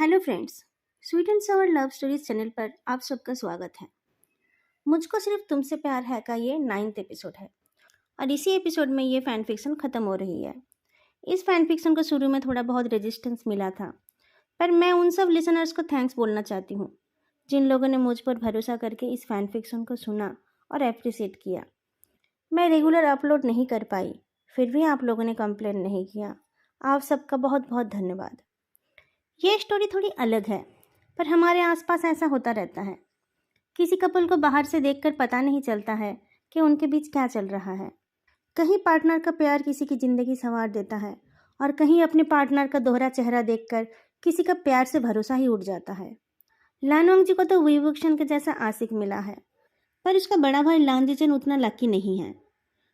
Hello friends, sweet and sour love stories channel पर आप सबका स्वागत है। मुझको सिर्फ तुमसे प्यार है का ये 9th एपिसोड है और इसी एपिसोड में ये फैन फिक्शन ख़त्म हो रही है। इस फैन फिक्शन को शुरू में थोड़ा बहुत रेजिस्टेंस मिला था, पर मैं उन सब लिसनर्स को थैंक्स बोलना चाहती हूँ जिन लोगों ने मुझ पर भरोसा करके इस फैन फिक्शन को सुना और अप्रिशिएट किया। मैं रेगुलर अपलोड नहीं कर पाई, फिर भी आप लोगों ने कंप्लेन नहीं किया। आप सबका बहुत बहुत धन्यवाद। ये स्टोरी थोड़ी अलग है, पर हमारे आसपास ऐसा होता रहता है। किसी कपल को बाहर से देखकर पता नहीं चलता है कि उनके बीच क्या चल रहा है। कहीं पार्टनर का प्यार किसी की ज़िंदगी संवार देता है और कहीं अपने पार्टनर का दोहरा चेहरा देखकर किसी का प्यार से भरोसा ही उठ जाता है। लानवंग जी को तो वीवुक्शन के जैसा आशिक मिला है, पर उसका बड़ा भाई लांजीचन उतना लकी नहीं है।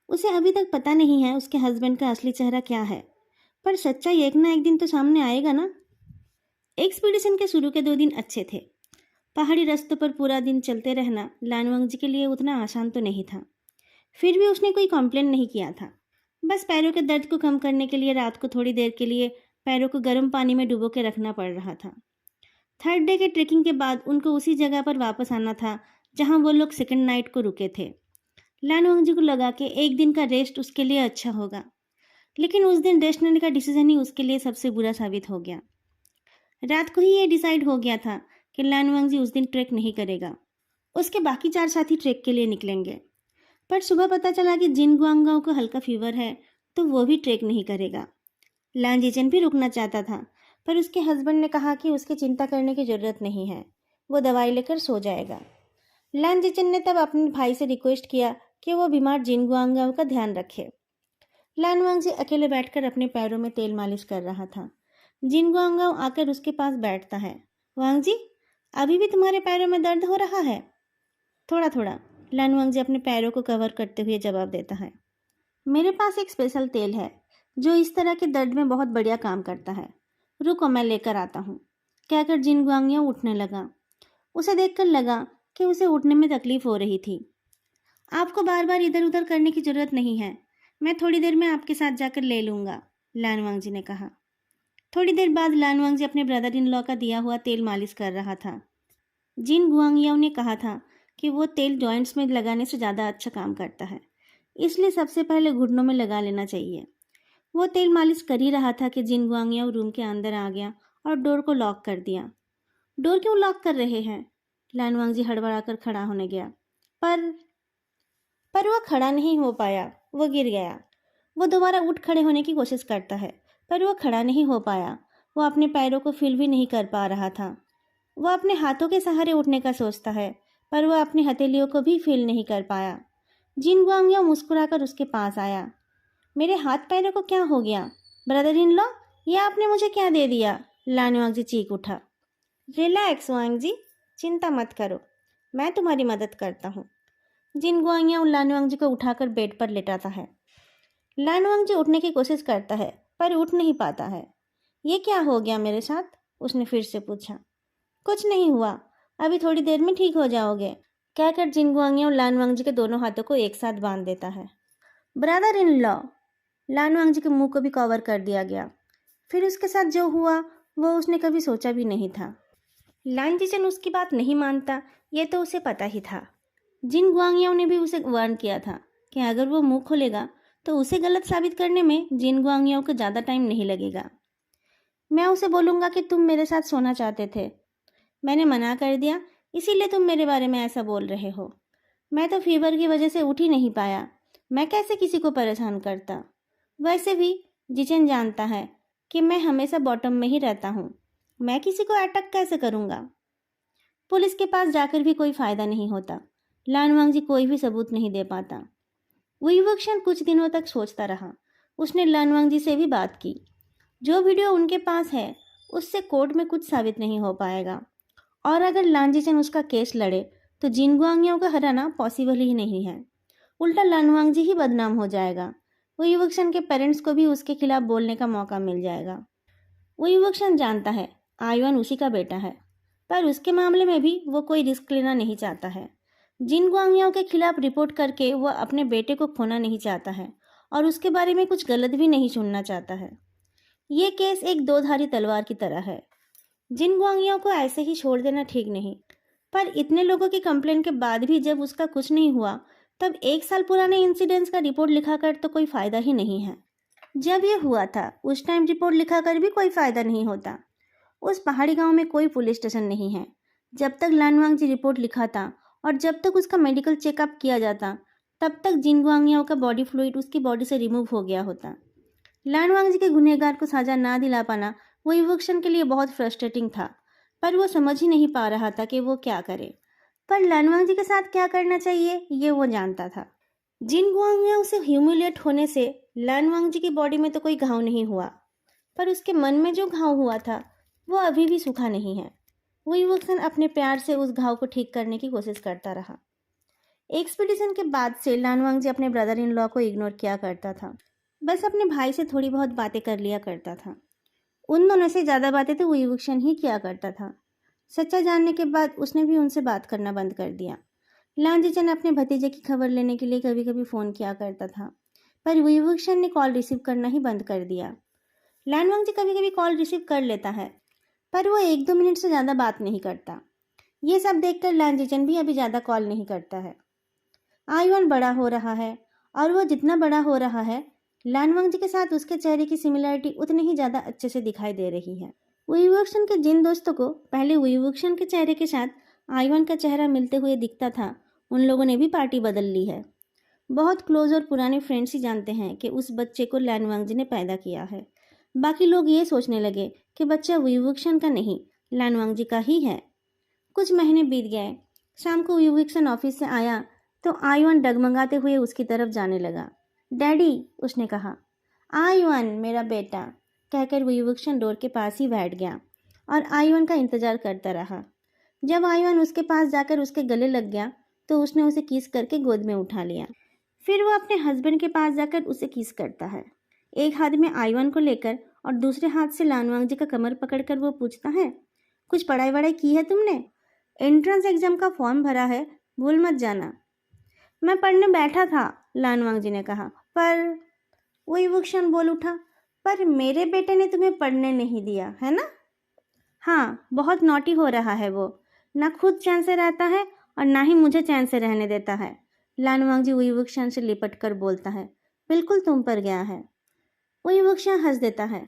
उसे अभी तक पता नहीं है उसके हस्बैंड का असली चेहरा क्या है, पर सच्चाई एक ना एक दिन तो सामने आएगा ना। एक्सपीडिशन के शुरू के 2 दिन अच्छे थे। पहाड़ी रास्तों पर पूरा दिन चलते रहना लानवंग जी के लिए उतना आसान तो नहीं था। फिर भी उसने कोई कंप्लेन नहीं किया था। बस पैरों के दर्द को कम करने के लिए रात को थोड़ी देर के लिए पैरों को गर्म पानी में डुबो के रखना पड़ रहा था। 3rd डे के ट्रेकिंग के बाद उनको उसी जगह पर वापस आना था जहां वो लोग 2nd नाइट को रुके थे। लानवंग जी को लगा कि एक दिन का रेस्ट उसके लिए अच्छा होगा, लेकिन उस दिन रेस्ट लेने का डिसीजन ही उसके लिए सबसे बुरा साबित हो गया। रात को ही ये डिसाइड हो गया था कि लानवंग जी उस दिन ट्रैक नहीं करेगा। उसके बाकी 4 साथी ट्रैक के लिए निकलेंगे, पर सुबह पता चला कि जिन गुआंगगाओ को हल्का फीवर है तो वो भी ट्रैक नहीं करेगा। लांजीचन भी रुकना चाहता था, पर उसके हस्बैंड ने कहा कि उसकी चिंता करने की ज़रूरत नहीं है, वो दवाई लेकर सो जाएगा। लांजीचन ने तब अपने भाई से रिक्वेस्ट किया कि वो बीमार जिन गुआंगगाओ का ध्यान रखे। लानवंग जी अकेले बैठकर अपने पैरों में तेल मालिश कर रहा था। जिन गुआंगगाओ आकर उसके पास बैठता है। वांग जी, अभी भी तुम्हारे पैरों में दर्द हो रहा है? थोड़ा थोड़ा, लानवंग जी अपने पैरों को कवर करते हुए जवाब देता है। मेरे पास एक स्पेशल तेल है जो इस तरह के दर्द में बहुत बढ़िया काम करता है। रुको, मैं लेकर आता हूँ, कहकर जिन गुआंगगाओ उठने लगा। उसे देखकर लगा कि उसे उठने में तकलीफ हो रही थी। आपको बार बार इधर उधर करने की जरूरत नहीं है, मैं थोड़ी देर में आपके साथ जाकर ले लूँगा, लानवंग जी ने कहा। थोड़ी देर बाद लानवंग जी अपने ब्रदर इन लॉ का दिया हुआ तेल मालिश कर रहा था। जिन गुआंगयाओ ने कहा था कि वो तेल जॉइंट्स में लगाने से ज़्यादा अच्छा काम करता है, इसलिए सबसे पहले घुटनों में लगा लेना चाहिए। वो तेल मालिश कर ही रहा था कि जिन गुआंगयाओ रूम के अंदर आ गया और डोर को लॉक कर दिया। डोर क्यों लॉक कर रहे हैं? लानवंग जी हड़बड़ाकर खड़ा होने गया, पर वह खड़ा नहीं हो पाया, वो गिर गया। वो दोबारा उठ खड़े होने की कोशिश करता है, पर वह खड़ा नहीं हो पाया। वो अपने पैरों को फील भी नहीं कर पा रहा था। वह अपने हाथों के सहारे उठने का सोचता है, पर वह अपनी हथेलियों को भी फील नहीं कर पाया। जिन गुआंगयाओ मुस्कुराकर उसके पास आया। मेरे हाथ पैरों को क्या हो गया? ब्रदर इन लॉ, ये आपने मुझे क्या दे दिया? लानवांग जी चीख उठा। रिलैक्स वांग जी, चिंता मत करो, मैं तुम्हारी मदद करता हूँ। जिन गुआंगयाओ लानवांग जी को उठाकर बेड पर लेटाता है। लानवंग जी उठने की कोशिश करता है, पर उठ नहीं पाता है। ये क्या हो गया मेरे साथ? उसने फिर से पूछा। कुछ नहीं हुआ, अभी थोड़ी देर में ठीक हो जाओगे, कहकर जिन गुआंगयाओ लानवंग जी के दोनों हाथों को एक साथ बांध देता है। ब्रदर इन लॉ, लानवंग जी के मुंह को भी कवर कर दिया गया। फिर उसके साथ जो हुआ वो उसने कभी सोचा भी नहीं था। लांजीचन उसकी बात नहीं मानता, ये तो उसे पता ही था। जिन गुआंगयाओ ने भी उसे वार्न किया था कि अगर वो मुंह खोलेगा तो उसे गलत साबित करने में जिन गुआंगयाओ को ज़्यादा टाइम नहीं लगेगा। मैं उसे बोलूँगा कि तुम मेरे साथ सोना चाहते थे, मैंने मना कर दिया, इसीलिए तुम मेरे बारे में ऐसा बोल रहे हो। मैं तो फीवर की वजह से उठ ही नहीं पाया, मैं कैसे किसी को परेशान करता? वैसे भी जिचन जानता है कि मैं हमेशा बॉटम में ही रहता हूँ, मैं किसी को अटैक कैसे करूँगा? पुलिस के पास जाकर भी कोई फ़ायदा नहीं होता। लानवांग जी कोई भी सबूत नहीं दे पाता। वीवुक्शन कुछ दिनों तक सोचता रहा। उसने लानवांग जी से भी बात की। जो वीडियो उनके पास है उससे कोर्ट में कुछ साबित नहीं हो पाएगा, और अगर लांजीचन उसका केस लड़े तो जिन गुआंगयाओ को हराना पॉसिबल ही नहीं है। उल्टा लानवांग जी ही बदनाम हो जाएगा। वीवुक्शन के पेरेंट्स को भी उसके खिलाफ बोलने का मौका मिल जाएगा। वीवुक्शन जानता है आयुआन उसी का बेटा है, पर उसके मामले में भी वो कोई रिस्क लेना नहीं चाहता है। जिन गुआंगयाओ के खिलाफ रिपोर्ट करके वह अपने बेटे को खोना नहीं चाहता है और उसके बारे में कुछ गलत भी नहीं सुनना चाहता है। ये केस एक 2-धारी तलवार की तरह है। जिन गुआंगियों को ऐसे ही छोड़ देना ठीक नहीं, पर इतने लोगों की कंप्लेंट के बाद भी जब उसका कुछ नहीं हुआ, तब 1 साल पुराने इंसिडेंट्स का रिपोर्ट लिखाकर तो कोई फ़ायदा ही नहीं है। जब ये हुआ था उस टाइम रिपोर्ट लिखाकर भी कोई फ़ायदा नहीं होता। उस पहाड़ी गांव में कोई पुलिस स्टेशन नहीं है। जब तक लानवांग जी रिपोर्ट लिखा था और जब तक उसका मेडिकल चेकअप किया जाता, तब तक जिन गुआंगियाओं का बॉडी फ्लूइड उसकी बॉडी से रिमूव हो गया होता। लानवांग जी के गुनहगार को सजा ना दिला पाना वो युवक्षण के लिए बहुत फ्रस्ट्रेटिंग था, पर वो समझ ही नहीं पा रहा था कि वो क्या करे। पर लानवांग जी के साथ क्या करना चाहिए ये वो जानता था। जिन गुआंगियाओं से ह्यूमिलेट होने से लानवांग जी की बॉडी में तो कोई घाव नहीं हुआ, पर उसके मन में जो घाव हुआ था वो अभी भी सूखा नहीं है। वो युवक्षण अपने प्यार से उस घाव को ठीक करने की कोशिश करता रहा। एक्सपीडिशन के बाद से लानवांग जी अपने ब्रदर इन लॉ को इग्नोर किया करता था। बस अपने भाई से थोड़ी बहुत बातें कर लिया करता था। उन दोनों से ज़्यादा बातें तो वो युवक्षण ही किया करता था। सच्चा जानने के बाद उसने भी उनसे बात करना बंद कर दिया। लांजीचन अपने भतीजे की खबर लेने के लिए कभी कभी फ़ोन किया करता था, पर वो युवक्षण ने कॉल रिसीव करना ही बंद कर दिया। लानवांग जी कभी कभी कॉल रिसीव कर लेता है, पर वो 1-2 मिनट से ज़्यादा बात नहीं करता। ये सब देखकर लांजीचन भी अभी ज़्यादा कॉल नहीं करता है। आयुन बड़ा हो रहा है, और वो जितना बड़ा हो रहा है लानवांग जी के साथ उसके चेहरे की सिमिलरिटी उतनी ही ज़्यादा अच्छे से दिखाई दे रही है। वुइवुक्शन के जिन दोस्तों को पहले वुइवुक्शन के चेहरे के साथ आयुन का चेहरा मिलते हुए दिखता था, उन लोगों ने भी पार्टी बदल ली है। बहुत क्लोज और पुराने फ्रेंड्स ही जानते हैं कि उस बच्चे को लानवांग जी ने पैदा किया है। बाकी लोग ये सोचने लगे कि बच्चा वुइवुक्शन का नहीं, लानवांग जी का ही है। कुछ महीने बीत गए। शाम को वुइवुक्शन ऑफिस से आया तो आयुन डगमगाते हुए उसकी तरफ जाने लगा। डैडी, उसने कहा। आयुन मेरा बेटा, कहकर वुइवुक्शन डोर के पास ही बैठ गया और आयुन का इंतजार करता रहा। जब आयुन उसके पास जाकर उसके गले लग गया तो उसने उसे किस करके गोद में उठा लिया। फिर वो अपने हस्बैंड के पास जाकर उसे किस करता है। एक हाथ में आयुन को लेकर और दूसरे हाथ से लानवांग जी का कमर पकड़कर वो पूछता है, कुछ पढ़ाई वढ़ाई की है तुमने? एंट्रेंस एग्जाम का फॉर्म भरा है, भूल मत जाना। मैं पढ़ने बैठा था, लानवांग जी ने कहा। पर वही वुक्षण बोल उठा, पर मेरे बेटे ने तुम्हें पढ़ने नहीं दिया है ना? हाँ, बहुत नॉटी हो रहा है वो, ना खुद चैन से रहता है और ना ही मुझे चैन से रहने देता है। लानवांग जी वही वुक्षण से लिपट कर बोलता है, बिल्कुल तुम पर गया है। वही वुक्षण हंस देता है,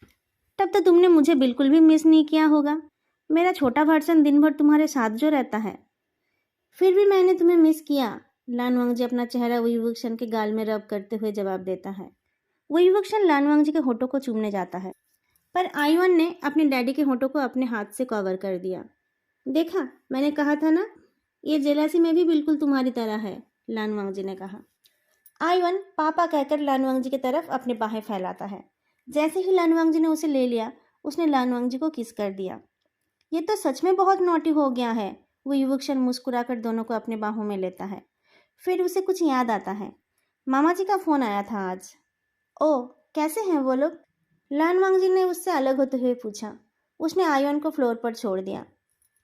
तब तो तुमने मुझे बिल्कुल भी मिस नहीं किया होगा। मेरा छोटा वर्सन दिन भर तुम्हारे साथ जो रहता है। फिर भी मैंने तुम्हें मिस किया। लानवांग जी अपना चेहरा वुइवुक्शन के गाल में रब करते हुए जवाब देता है। वुइवुक्शन लानवांग जी के होठों को चूमने जाता है, पर आयुन ने अपने डैडी के होठों को अपने हाथ से कवर कर दिया। देखा, मैंने कहा था ना, ये जेलसी में भी बिल्कुल तुम्हारी तरह है, लानवांग जी ने कहा। आयुन पापा कहकर लानवांग जी की तरफ अपने बाहें फैलाता है। जैसे ही लानवांग जी ने उसे ले लिया, उसने लानवांग जी को किस कर दिया। ये तो सच में बहुत नॉटी हो गया है। वो युवक्षण मुस्कुराकर दोनों को अपने बाहों में लेता है। फिर उसे कुछ याद आता है। मामा जी का फ़ोन आया था आज। ओह, कैसे हैं वो लोग? लानवांग जी ने उससे अलग होते हुए पूछा। उसने आयुन को फ्लोर पर छोड़ दिया।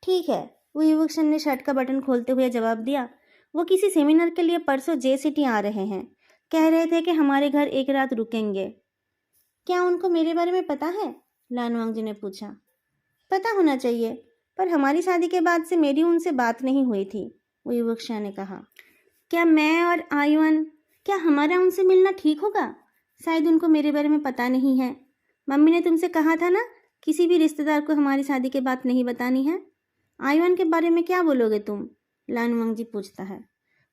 ठीक है, वो युवक्षण ने शर्ट का बटन खोलते हुए जवाब दिया। वो किसी सेमिनार के लिए परसों जे सिटी आ रहे हैं। कह रहे थे कि हमारे घर एक रात रुकेंगे। क्या उनको मेरे बारे में पता है? लानवांग जी ने पूछा। पता होना चाहिए, पर हमारी शादी के बाद से मेरी उनसे बात नहीं हुई थी, वो युवक्षा ने कहा। क्या मैं और आयुन, क्या हमारा उनसे मिलना ठीक होगा? शायद उनको मेरे बारे में पता नहीं है। मम्मी ने तुमसे कहा था ना, किसी भी रिश्तेदार को हमारी शादी के बात नहीं बतानी है। आयुन के बारे में क्या बोलोगे तुम? लानवांग जी पूछता है।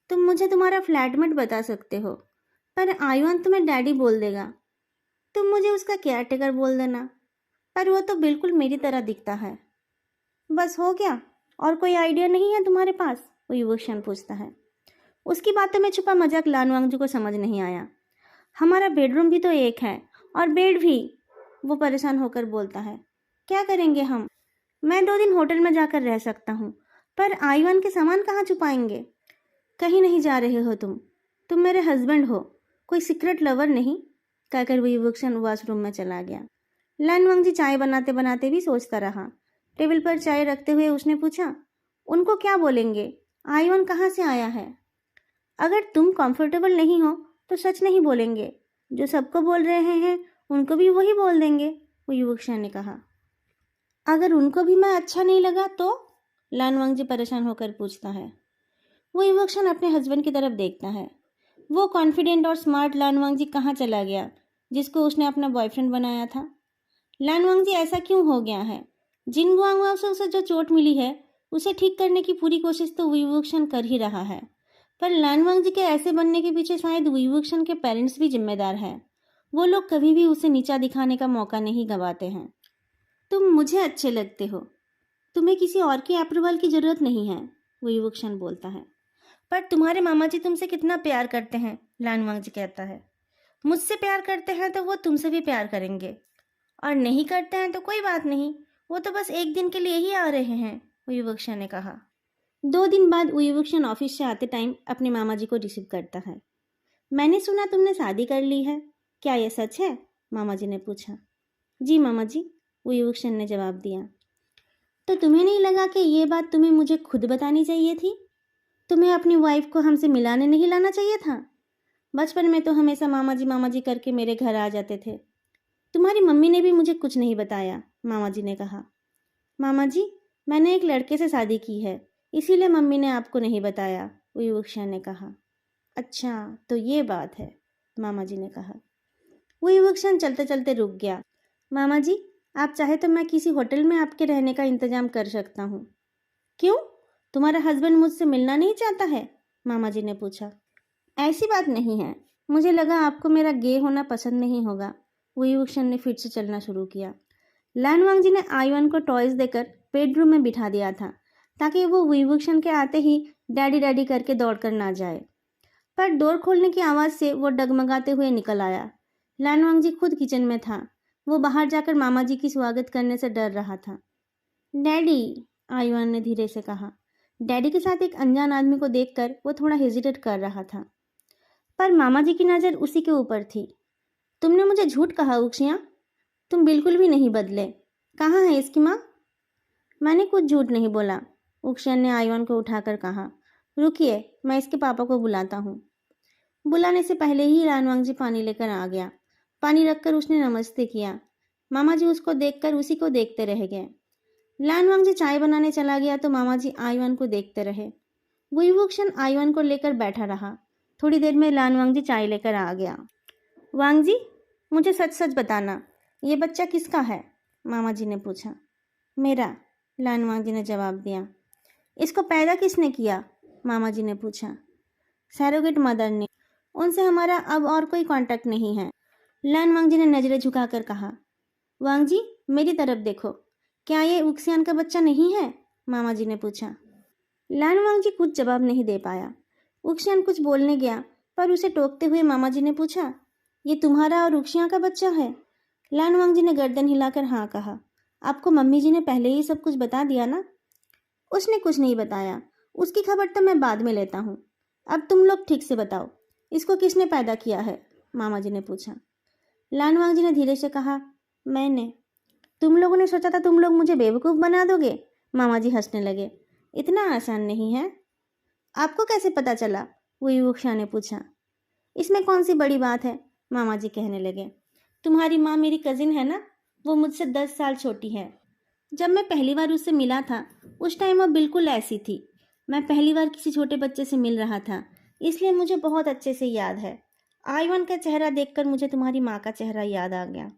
तुम मुझे तुम्हारा फ्लैटमेट बता सकते हो, पर आयुन तुम्हें डैडी बोल देगा। तुम मुझे उसका केयरटेकर बोल देना, पर वो तो बिल्कुल मेरी तरह दिखता है। बस हो गया? और कोई आइडिया नहीं है तुम्हारे पास? वो युवक्षण पूछता है। उसकी बातों में छुपा मजाक लानवांग जी को समझ नहीं आया। हमारा बेडरूम भी तो एक है, और बेड भी, वो परेशान होकर बोलता है। क्या करेंगे हम? मैं 2 दिन होटल में जाकर रह सकता हूँ, पर आयुन के सामान कहाँ छुपाएंगे? कहीं नहीं जा रहे हो तुम मेरे हस्बैंड हो, कोई सीक्रेट लवर नहीं, कहकर वो युवक्षण वॉशरूम में चला गया। लानवांग जी चाय बनाते बनाते भी सोचता रहा। टेबल पर चाय रखते हुए उसने पूछा, उनको क्या बोलेंगे? आयुन कहाँ से आया है? अगर तुम कंफर्टेबल नहीं हो तो सच नहीं बोलेंगे, जो सबको बोल रहे हैं उनको भी वही बोल देंगे, वो युवक्षा ने कहा। अगर उनको भी मैं अच्छा नहीं लगा तो? लानवांग जी परेशान होकर पूछता है। वो युवक्षण अपने हस्बैंड की तरफ देखता है। वो कॉन्फिडेंट और स्मार्ट लानवांग जी कहाँ चला गया जिसको उसने अपना बॉयफ्रेंड बनाया था? लानवांग जी ऐसा क्यों हो गया है? जिन गुआंगुआ से उसे जो चोट मिली है उसे ठीक करने की पूरी कोशिश तो विवक्षण कर ही रहा है, पर लानवांग जी के ऐसे बनने के पीछे शायद विवक्षण के पेरेंट्स भी जिम्मेदार हैं। वो लोग कभी भी उसे नीचा दिखाने का मौका नहीं गंवाते हैं। तुम मुझे अच्छे लगते हो, तुम्हें किसी और की अप्रूवल की जरूरत नहीं है, विवक्षण बोलता है। पर तुम्हारे मामा जी तुमसे कितना प्यार करते हैं, लानवांग जी कहता है। मुझसे प्यार करते हैं तो वो तुमसे भी प्यार करेंगे, और नहीं करते हैं तो कोई बात नहीं, वो तो बस एक दिन के लिए ही आ रहे हैं, उयुवक्षा ने कहा। 2 दिन बाद उयुवक्षण ऑफिस से आते टाइम अपने मामा जी को रिसीव करता है। मैंने सुना तुमने शादी कर ली है, क्या यह सच है? मामा जी ने पूछा। जी मामा जी, उयुवक्षण ने जवाब दिया। तो तुम्हें नहीं लगा कि ये बात तुम्हें मुझे खुद बतानी चाहिए थी? तुम्हें अपनी वाइफ को हमसे मिलाने नहीं लाना चाहिए था? बचपन में तो हमेशा मामा जी करके मेरे घर आ जाते थे। तुम्हारी मम्मी ने भी मुझे कुछ नहीं बताया, मामा जी ने कहा। मामा जी, मैंने एक लड़के से शादी की है, इसीलिए मम्मी ने आपको नहीं बताया, विवक्षा ने कहा। अच्छा, तो ये बात है, मामा जी ने कहा। विवक्षण चलते चलते रुक गया। मामा जी, आप चाहे तो मैं किसी होटल में आपके रहने का इंतजाम कर सकता हूँ। क्यों? तुम्हारा हस्बैंड मुझसे मिलना नहीं चाहता है? मामा जी ने पूछा। ऐसी बात नहीं है, मुझे लगा आपको मेरा गे होना पसंद नहीं होगा। विवक्षण ने फिर से चलना शुरू किया। लानवांग जी ने आयुन को टॉयज देकर बेडरूम में बिठा दिया था ताकि वो विभूषण के आते ही डैडी डैडी करके दौड़कर ना जाए, पर डोर खोलने की आवाज़ से वो डगमगाते हुए निकल आया। लानवांग जी खुद किचन में था। वो बाहर जाकर मामा जी की स्वागत करने से डर रहा था। डैडी, आयुन ने धीरे से कहा। डैडी के साथ एक अनजान आदमी को देखकर वो थोड़ा हेजिटेट कर रहा था, पर मामा जी की नज़र उसी के ऊपर थी। तुमने मुझे झूठ कहा उक्षिया, तुम बिल्कुल भी नहीं बदले। कहाँ है इसकी माँ? मैंने कुछ झूठ नहीं बोला, उक्षण ने आयुन को उठाकर कहा। रुकिए, मैं इसके पापा को बुलाता हूँ। बुलाने से पहले ही लानवांग जी पानी लेकर आ गया। पानी रखकर उसने नमस्ते किया। मामा जी उसको देखकर उसी को देखते रह गए। लानवांग जी चाय बनाने चला गया तो मामा जी आयुन को देखते रहे। विभूषण आयुन को लेकर बैठा रहा। थोड़ी देर में लानवांग जी चाय लेकर आ गया। वांग जी, मुझे सच सच बताना, ये बच्चा किसका है? मामा जी ने पूछा। मेरा, लानवांग जी ने जवाब दिया। इसको पैदा किसने किया? मामा जी ने पूछा। सैरोगेट मदर ने। उनसे हमारा अब और कोई कांटेक्ट नहीं है, लानवांग जी ने नजरें झुकाकर कहा। वांग जी, मेरी तरफ देखो, क्या ये उक्सियान का बच्चा नहीं है? मामा जी ने पूछा। लानवांग जी कुछ जवाब नहीं दे पाया। उक्सियान कुछ बोलने गया, पर उसे टोकते हुए मामा जी ने पूछा, ये तुम्हारा और उक्सिया का बच्चा है? लानवांग जी ने गर्दन हिलाकर हाँ कहा। आपको मम्मी जी ने पहले ही सब कुछ बता दिया ना? उसने कुछ नहीं बताया, उसकी खबर तो मैं बाद में लेता हूँ। अब तुम लोग ठीक से बताओ, इसको किसने पैदा किया है? मामा जी ने पूछा। लानवांग जी ने धीरे से कहा, मैंने। तुम लोगों ने सोचा था तुम लोग मुझे बेवकूफ़ बना दोगे? मामा जी हंसने लगे। इतना आसान नहीं है। आपको कैसे पता चला? विवक्षा ने पूछा। इसमें कौन सी बड़ी बात है? मामा जी कहने लगे। तुम्हारी माँ मेरी कजिन है ना, वो मुझसे 10 साल छोटी है। जब मैं पहली बार उससे मिला था उस टाइम वो बिल्कुल ऐसी थी। मैं पहली बार किसी छोटे बच्चे से मिल रहा था, इसलिए मुझे बहुत अच्छे से याद है। आयुन का चेहरा देखकर मुझे तुम्हारी माँ का चेहरा याद आ गया।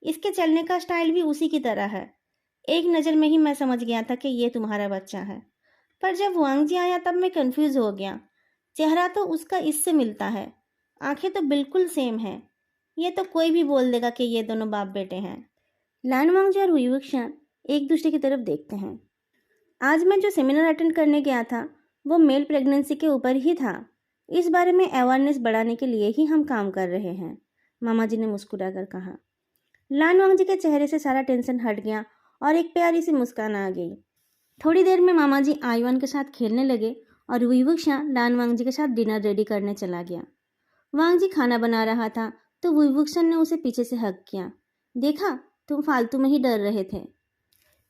इसके चलने का स्टाइल भी उसी की तरह है। एक नज़र में ही मैं समझ गया था कि ये तुम्हारा बच्चा है। पर जब वांग जी आया तब मैं कंफ्यूज हो गया। चेहरा तो उसका इससे मिलता है, आंखें तो बिल्कुल सेम है। ये तो कोई भी बोल देगा कि ये दोनों बाप बेटे हैं। लानवांग जी और हुईवुक्षान एक दूसरे की तरफ देखते हैं। आज मैं जो सेमिनार अटेंड करने गया था वो मेल प्रेगनेंसी के ऊपर ही था। इस बारे में अवेयरनेस बढ़ाने के लिए ही हम काम कर रहे हैं, मामा जी ने मुस्कुराकर कहा। लानवांग जी के चेहरे से सारा टेंशन हट गया और एक प्यारी सी मुस्कान आ गई। थोड़ी देर में मामा जी आयुन के साथ खेलने लगे और विवुक्षा लानवांग जी के साथ डिनर रेडी करने चला गया। वांग जी खाना बना रहा था तो विवुक्षा ने उसे पीछे से हक किया। देखा, तुम फालतू में ही डर रहे थे।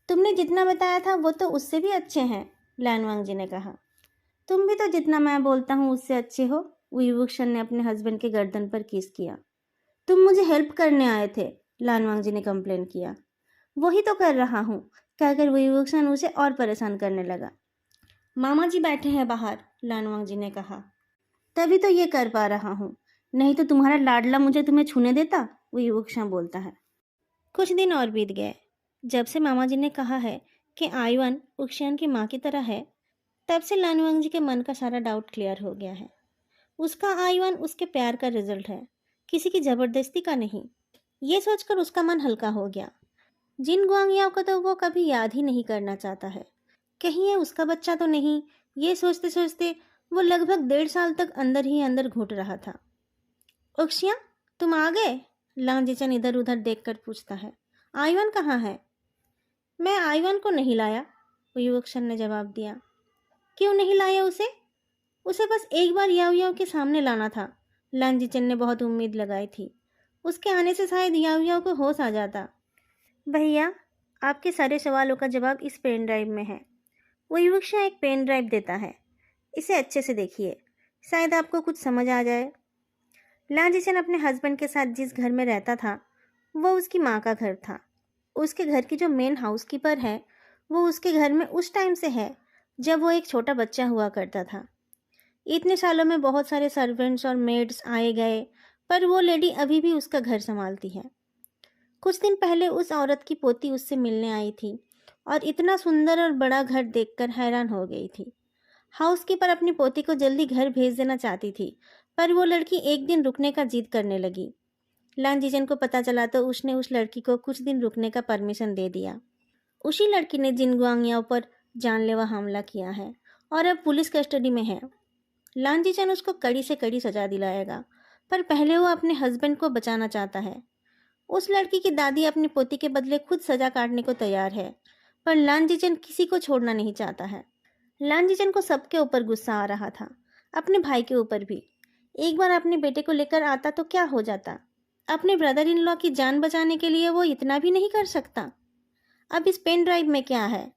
तुमने जितना बताया था वो तो उससे भी अच्छे हैं, लानवांग जी ने कहा। तुम भी तो जितना मैं बोलता हूँ उससे अच्छे हो, विवुक्षण ने अपने हस्बैंड के गर्दन पर किस किया। तुम मुझे हेल्प करने आए थे, लानवांग जी ने कंप्लेन किया। वही तो कर रहा हूँ, कहकर विभूषण उसे और परेशान करने लगा। मामा जी बैठे हैं बाहर, लानवांग जी ने कहा। तभी तो ये कर पा रहा हूँ, नहीं तो तुम्हारा लाडला मुझे तुम्हें छूने देता, विभूषण बोलता है। कुछ दिन और बीत गए। जब से मामा जी ने कहा है कि आयुवन उक्षायन की माँ की तरह है, तब से लानवांग जी के मन का सारा डाउट क्लियर हो गया है। उसका आयुवन उसके प्यार का रिजल्ट है, किसी की जबरदस्ती का नहीं। ये सोचकर उसका मन हल्का हो गया। जिन गुआंगियाओं को तो वो कभी याद ही नहीं करना चाहता है। कहीं ये उसका बच्चा तो नहीं, ये सोचते सोचते वो लगभग 1.5 साल तक अंदर ही अंदर घुट रहा था। उक्षिया, तुम आ गए? लांजीचन इधर उधर देखकर पूछता है। आयुवन कहाँ है? मैं आयुवन को नहीं लाया, युवक्षण ने जवाब दिया। क्यों नहीं लाया उसे? उसे बस एक बार याव याव के सामने लाना था। लांजीचन ने बहुत उम्मीद लगाई थी। उसके आने से शायद याव याव को होश आ जाता। भैया, आपके सारे सवालों का जवाब इस पेन ड्राइव में है। वो युवक्षा एक पेन ड्राइव देता है। इसे अच्छे से देखिए, शायद आपको कुछ समझ आ जाए। लांजीचन अपने हस्बैंड के साथ जिस घर में रहता था, वो उसकी माँ का घर था। उसके घर की जो मेन हाउसकीपर है, वो उसके घर में उस टाइम से है जब वो एक छोटा बच्चा हुआ करता था। इतने सालों में बहुत सारे सर्वेंट्स और मेड्स आए गए, पर वो लेडी अभी भी उसका घर संभालती है। कुछ दिन पहले उस औरत की पोती उससे मिलने आई थी और इतना सुंदर और बड़ा घर देखकर हैरान हो गई थी। हाउसकीपर अपनी पोती को जल्दी घर भेज देना चाहती थी, पर वो लड़की एक दिन रुकने का जिद करने लगी। लांजीचन को पता चला तो उसने उस लड़की को कुछ दिन रुकने का परमिशन दे दिया। उसी लड़की ने जिन गुआंगियाओं पर जानलेवा हमला किया है और अब पुलिस कस्टडी में है। लांजीचन उसको कड़ी से कड़ी सजा दिलाएगा, पर पहले वो अपने हस्बैंड को बचाना चाहता है। उस लड़की की दादी अपनी पोती के बदले खुद सजा काटने को तैयार है, पर लांजीचन किसी को छोड़ना नहीं चाहता है। लांजीचन को सबके ऊपर गुस्सा आ रहा था, अपने भाई के ऊपर भी। एक बार अपने बेटे को लेकर आता तो क्या हो जाता। अपने ब्रदर इन लॉ की जान बचाने के लिए वो इतना भी नहीं कर सकता। अब इस पेन ड्राइव में क्या है?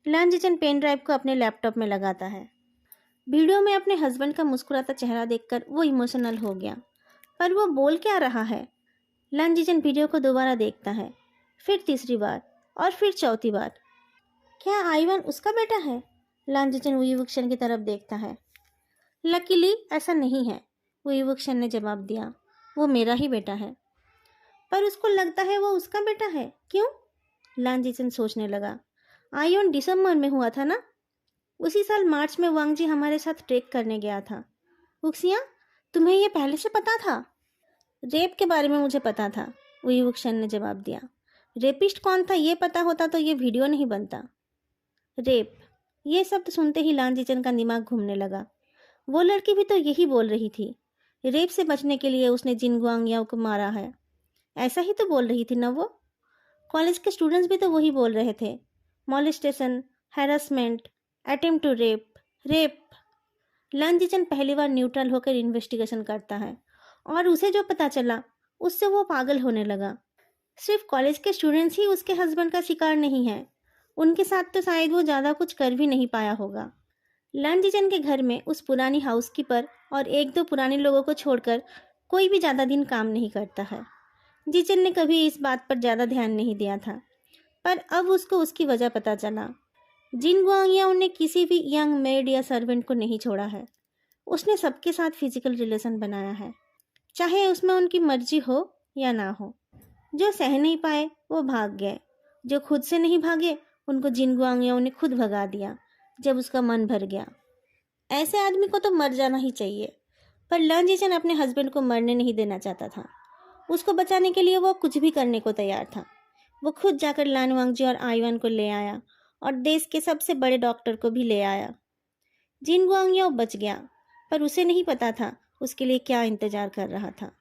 लांजीचन पेन ड्राइव को अपने लैपटॉप में लगाता है। वीडियो में अपने हस्बैंड का मुस्कुराता चेहरा देखकर वो इमोशनल हो गया, पर वो बोल क्या रहा है? लांजीचन वीडियो को दोबारा देखता है, फिर तीसरी बार और फिर चौथी बार। क्या आइवन उसका बेटा है? लांजीचन विभूषण की तरफ देखता है। लकीली ऐसा नहीं है, विभूषण ने जवाब दिया। वो मेरा ही बेटा है। पर उसको लगता है वो उसका बेटा है, क्यों? लांजीचन सोचने लगा। आयुन दिसंबर में हुआ था ना? उसी साल मार्च में वांगजी हमारे साथ ट्रेक करने गया था। उक्सिया, तुम्हें ये पहले से पता था? रेप के बारे में मुझे पता था, विभूषण ने जवाब दिया। रेपिस्ट कौन था ये पता होता तो ये वीडियो नहीं बनता। रेप, ये शब्द सुनते ही लांजीचन का दिमाग घूमने लगा। वो लड़की भी तो यही बोल रही थी। रेप से बचने के लिए उसने जिन गुआंगियाओं को मारा है, ऐसा ही तो बोल रही थी ना वो? कॉलेज के स्टूडेंट्स भी तो वही बोल रहे थे। Molestation, harassment, attempt to rape, rape. लांजीचन पहली बार न्यूट्रल होकर इन्वेस्टिगेशन करता है और उसे जो पता चला उससे वो पागल होने लगा। सिर्फ कॉलेज के स्टूडेंट्स ही उसके हस्बैंड का शिकार नहीं है, उनके साथ तो शायद वो ज़्यादा कुछ कर भी नहीं पाया होगा। लांजीचन के घर में उस पुरानी हाउसकीपर और एक दो पुराने लोगों को छोड़कर कोई भी ज़्यादा दिन काम नहीं करता है। जीचन ने कभी इस बात पर ज़्यादा ध्यान नहीं दिया था, पर अब उसको उसकी वजह पता चला। जिन गुआंगियाओं ने किसी भी यंग मेड या सर्वेंट को नहीं छोड़ा है। उसने सबके साथ फिजिकल रिलेशन बनाया है, चाहे उसमें उनकी मर्जी हो या ना हो। जो सह नहीं पाए वो भाग गए, जो खुद से नहीं भागे उनको जिन गुआंगियाओं ने खुद भगा दिया जब उसका मन भर गया। ऐसे आदमी को तो मर जाना ही चाहिए, पर लांजीचन अपने हस्बैंड को मरने नहीं देना चाहता था। उसको बचाने के लिए वो कुछ भी करने को तैयार था। वो खुद जाकर लानवांगजी और आइवान को ले आया और देश के सबसे बड़े डॉक्टर को भी ले आया। जिन गुआंगियाओ बच गया, पर उसे नहीं पता था उसके लिए क्या इंतजार कर रहा था।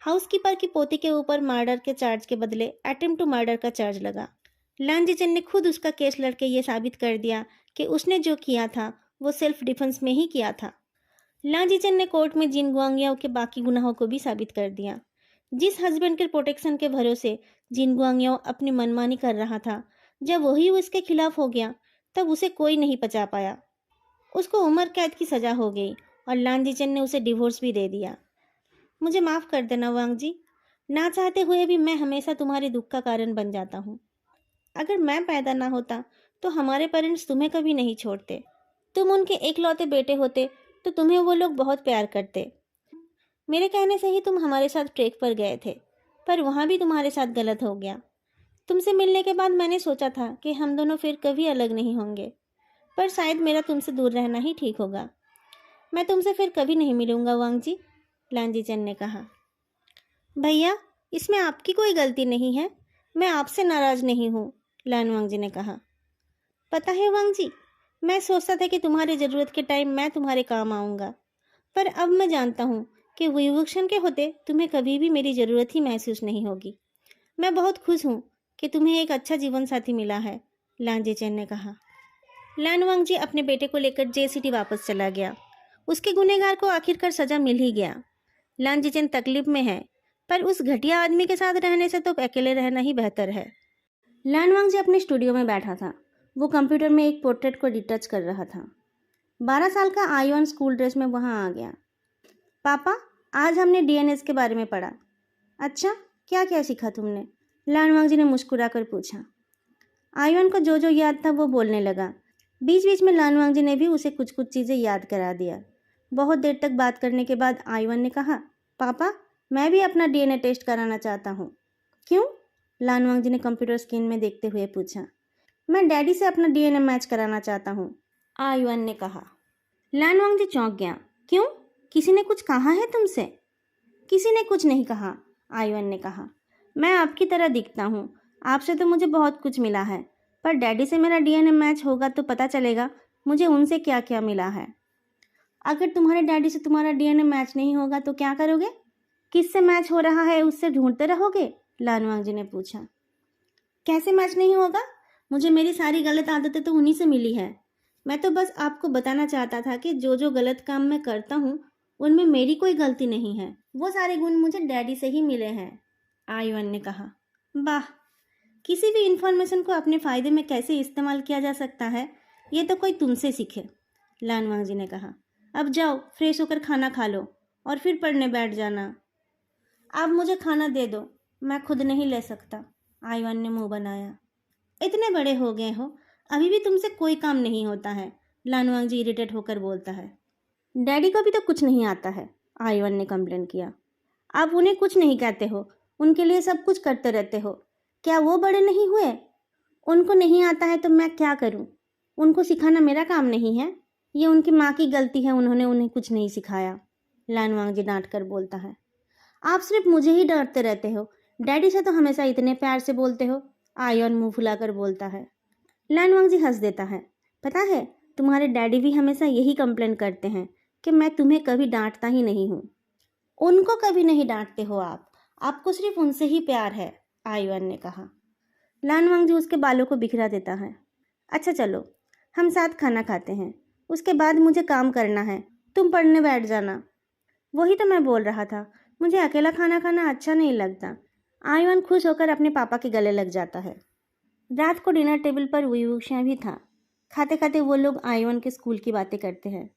हाउसकीपर की पोती के ऊपर मर्डर के चार्ज के बदले अटेम्प्ट टू मर्डर का चार्ज लगा। लांजीचन ने खुद उसका केस लड़के ये साबित कर दिया कि उसने जो किया था वो सेल्फ डिफेंस में ही किया था। लांजीचन ने कोर्ट में जिन गुआंगियाओं के बाकी गुनाहों को भी साबित कर दिया। जिस हस्बैंड के प्रोटेक्शन के भरोसे जिन गुआंगियाओं अपनी मनमानी कर रहा था, जब वही उसके खिलाफ हो गया तब उसे कोई नहीं बचा पाया। उसको उम्र कैद की सजा हो गई और लांजीचन ने उसे डिवोर्स भी दे दिया। मुझे माफ़ कर देना वांग जी, ना चाहते हुए भी मैं हमेशा तुम्हारे दुख का कारण बन जाता हूँ। अगर मैं पैदा ना होता तो हमारे पेरेंट्स तुम्हें कभी नहीं छोड़ते। तुम उनके एकलौते बेटे होते तो तुम्हें वो लोग बहुत प्यार करते। मेरे कहने से ही तुम हमारे साथ ट्रेक पर गए थे, पर वहाँ भी तुम्हारे साथ गलत हो गया। तुमसे मिलने के बाद मैंने सोचा था कि हम दोनों फिर कभी अलग नहीं होंगे, पर शायद मेरा तुमसे दूर रहना ही ठीक होगा। मैं तुमसे फिर कभी नहीं मिलूंगा वांग जी, लांजी चंद ने कहा। भैया, इसमें आपकी कोई गलती नहीं है। मैं आपसे नाराज नहीं हूँ, लान वांग जी ने कहा। पता है वांग जी, मैं सोचता था कि तुम्हारी ज़रूरत के टाइम मैं तुम्हारे काम आऊँगा, पर अब मैं जानता हूँ कि विवक्षण के होते तुम्हें कभी भी मेरी ज़रूरत ही महसूस नहीं होगी। मैं बहुत खुश हूँ कि तुम्हें एक अच्छा जीवन साथी मिला है, लान जी चैन ने कहा। लान वांग जी अपने बेटे को लेकर जे-सिटी वापस चला गया। उसके गुनहगार को आखिरकार सजा मिल ही गया। लान जी चैन तकलीफ में है, पर उस घटिया आदमी के साथ रहने से तो अकेले रहना ही बेहतर है। लान वांग जी अपने स्टूडियो में बैठा था। वो कंप्यूटर में एक पोर्ट्रेट को रिटच कर रहा था। 12 साल का आयुन स्कूल ड्रेस में वहाँ आ गया। पापा, आज हमने डीएनएस के बारे में पढ़ा। अच्छा, क्या क्या सीखा तुमने? लान वांग जी ने मुस्कुरा कर पूछा। आयुन को जो जो याद था वो बोलने लगा। बीच बीच में लान वांग जी ने भी उसे कुछ कुछ चीज़ें याद करा दिया। बहुत देर तक बात करने के बाद आयुन ने कहा, पापा, मैं भी अपना डीएनए टेस्ट कराना चाहता हूँ। क्यों? लान वांग जी ने कंप्यूटर स्क्रीन में देखते हुए पूछा। मैं डैडी से अपना डीएनए मैच कराना चाहता हूँ, आयुन ने कहा। लान वांग जी चौंक गया। क्यों? किसी ने कुछ कहा है तुमसे? किसी ने कुछ नहीं कहा, आयुन ने कहा। मैं आपकी तरह दिखता हूँ, आपसे तो मुझे बहुत कुछ मिला है, पर डैडी से मेरा डीएनए मैच होगा तो पता चलेगा मुझे उनसे क्या क्या मिला है। अगर तुम्हारे डैडी से तुम्हारा डीएनए मैच नहीं होगा तो क्या करोगे? किससे मैच हो रहा है उससे ढूंढते रहोगे? लान वांग जी ने पूछा। कैसे मैच नहीं होगा? मुझे मेरी सारी गलत आदतें तो उन्हीं से मिली है। मैं तो बस आपको बताना चाहता था कि जो जो गलत काम मैं करता हूँ उनमें मेरी कोई गलती नहीं है। वो सारे गुण मुझे डैडी से ही मिले हैं, आयुन ने कहा। वाह, किसी भी इंफॉर्मेशन को अपने फ़ायदे में कैसे इस्तेमाल किया जा सकता है, ये तो कोई तुमसे सीखे, लान वांग जी ने कहा। अब जाओ, फ्रेश होकर खाना खा लो और फिर पढ़ने बैठ जाना। आप मुझे खाना दे दो, मैं खुद नहीं ले सकता, आयुन ने मुंह बनाया। इतने बड़े हो गए हो, अभी भी तुमसे कोई काम नहीं होता है, लान वांग जी इरिटेट होकर बोलता है। डैडी को भी तो कुछ नहीं आता है, आयुन ने कंप्लेन किया। आप उन्हें कुछ नहीं कहते हो, उनके लिए सब कुछ करते रहते हो। क्या वो बड़े नहीं हुए? उनको नहीं आता है तो मैं क्या करूं? उनको सिखाना मेरा काम नहीं है। ये उनकी माँ की गलती है, उन्होंने उन्हें कुछ नहीं सिखाया, लान वांग जी डांट कर बोलता है। आप सिर्फ मुझे ही डांटते रहते हो, डैडी से तो हमेशा इतने प्यार से बोलते हो, आयुन मुंह फुलाकर बोलता है। लान वांग जी हंस देता है। पता है, तुम्हारे डैडी भी हमेशा यही कंप्लेन करते हैं कि मैं तुम्हें कभी डांटता ही नहीं हूँ। उनको कभी नहीं डांटते हो आप, आपको सिर्फ उनसे ही प्यार है, आयुन ने कहा। लान वांग जी उसके बालों को बिखरा देता है। अच्छा चलो, हम साथ खाना खाते हैं, उसके बाद मुझे काम करना है, तुम पढ़ने बैठ जाना। वही तो मैं बोल रहा था, मुझे अकेला खाना खाना अच्छा नहीं लगता। आयुन खुश होकर अपने पापा के गले लग जाता है। रात को डिनर टेबल पर विभूषण भी था। खाते खाते वो लोग आयुन के स्कूल की बातें करते हैं।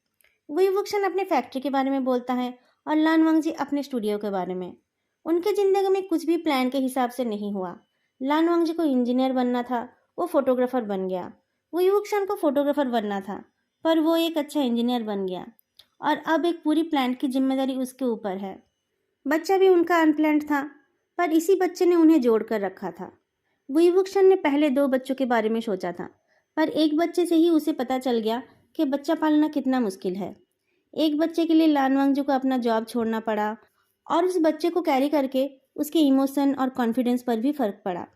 विभूषण अपने फैक्ट्री के बारे में बोलता है और लान वांग जी अपने स्टूडियो के बारे में। उनके ज़िंदगी में कुछ भी प्लान के हिसाब से नहीं हुआ। लान वांग जी को इंजीनियर बनना था, वो फोटोग्राफर बन गया। विभूषण को फोटोग्राफर बनना था, पर वो एक अच्छा इंजीनियर बन गया और अब एक पूरी प्लांट की जिम्मेदारी उसके ऊपर है। बच्चा भी उनका अनप्लान्ड था, पर इसी बच्चे ने उन्हें जोड़ कर रखा था। विभूषण ने पहले 2 बच्चों के बारे में सोचा था, पर एक बच्चे से ही उसे पता चल गया कि बच्चा पालना कितना मुश्किल है। एक बच्चे के लिए लान वांग जी को अपना जॉब छोड़ना पड़ा और उस बच्चे को कैरी करके उसके इमोशन और कॉन्फिडेंस पर भी फर्क पड़ा।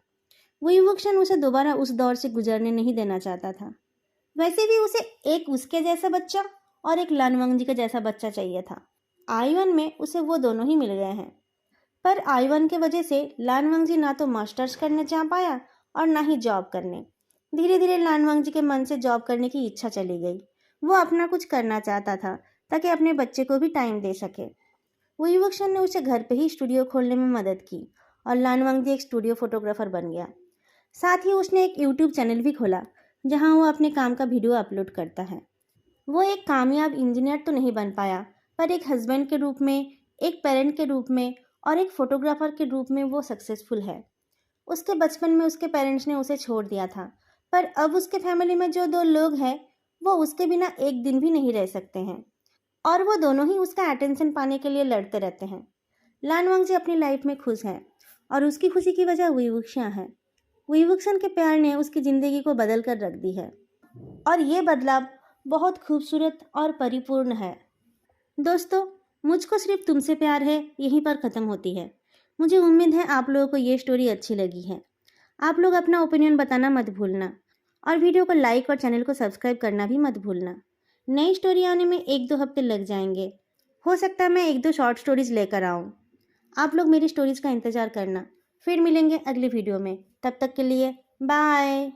विभूषण उसे दोबारा उस दौर से गुजरने नहीं देना चाहता था। वैसे भी उसे एक उसके जैसा बच्चा और एक लान वांग जी का जैसा बच्चा चाहिए था। आयुन में उसे वो दोनों ही मिल गए हैं, पर आयुन के वजह से लान वांग जी ना तो मास्टर्स करने जा पाया और ना ही जॉब करने। धीरे धीरे लान वांग जी के मन से जॉब करने की इच्छा चली गई। वो अपना कुछ करना चाहता था ताकि अपने बच्चे को भी टाइम दे सके। विभूषण ने उसे घर पे ही स्टूडियो खोलने में मदद की और लान वांग जी एक स्टूडियो फोटोग्राफर बन गया। साथ ही उसने एक यूट्यूब चैनल भी खोला जहां वो अपने काम का वीडियो अपलोड करता है। वो एक कामयाब इंजीनियर तो नहीं बन पाया, पर एक हस्बैंड के रूप में, एक पेरेंट के रूप में और एक फोटोग्राफर के रूप में वो सक्सेसफुल है। उसके बचपन में उसके पेरेंट्स ने उसे छोड़ दिया था, पर अब उसके फैमिली में जो दो लोग हैं वो उसके बिना एक दिन भी नहीं रह सकते हैं और वो दोनों ही उसका अटेंशन पाने के लिए लड़ते रहते हैं। लान वांगजी अपनी लाइफ में खुश है और उसकी खुशी की वजह वीवुक्शिया है। वीवुक्सन के प्यार ने उसकी ज़िंदगी को बदल कर रख दी है और ये बदलाव बहुत खूबसूरत और परिपूर्ण है। दोस्तों, मुझको सिर्फ तुमसे प्यार है यहीं पर ख़त्म होती है। मुझे उम्मीद है आप लोगों को ये स्टोरी अच्छी लगी है। आप लोग अपना ओपिनियन बताना मत भूलना और वीडियो को लाइक और चैनल को सब्सक्राइब करना भी मत भूलना। नई स्टोरी आने में 1-2 हफ्ते लग जाएंगे। हो सकता है मैं 1-2 शॉर्ट स्टोरीज लेकर आऊँ। आप लोग मेरी स्टोरीज का इंतज़ार करना। फिर मिलेंगे अगली वीडियो में। तब तक के लिए बाय।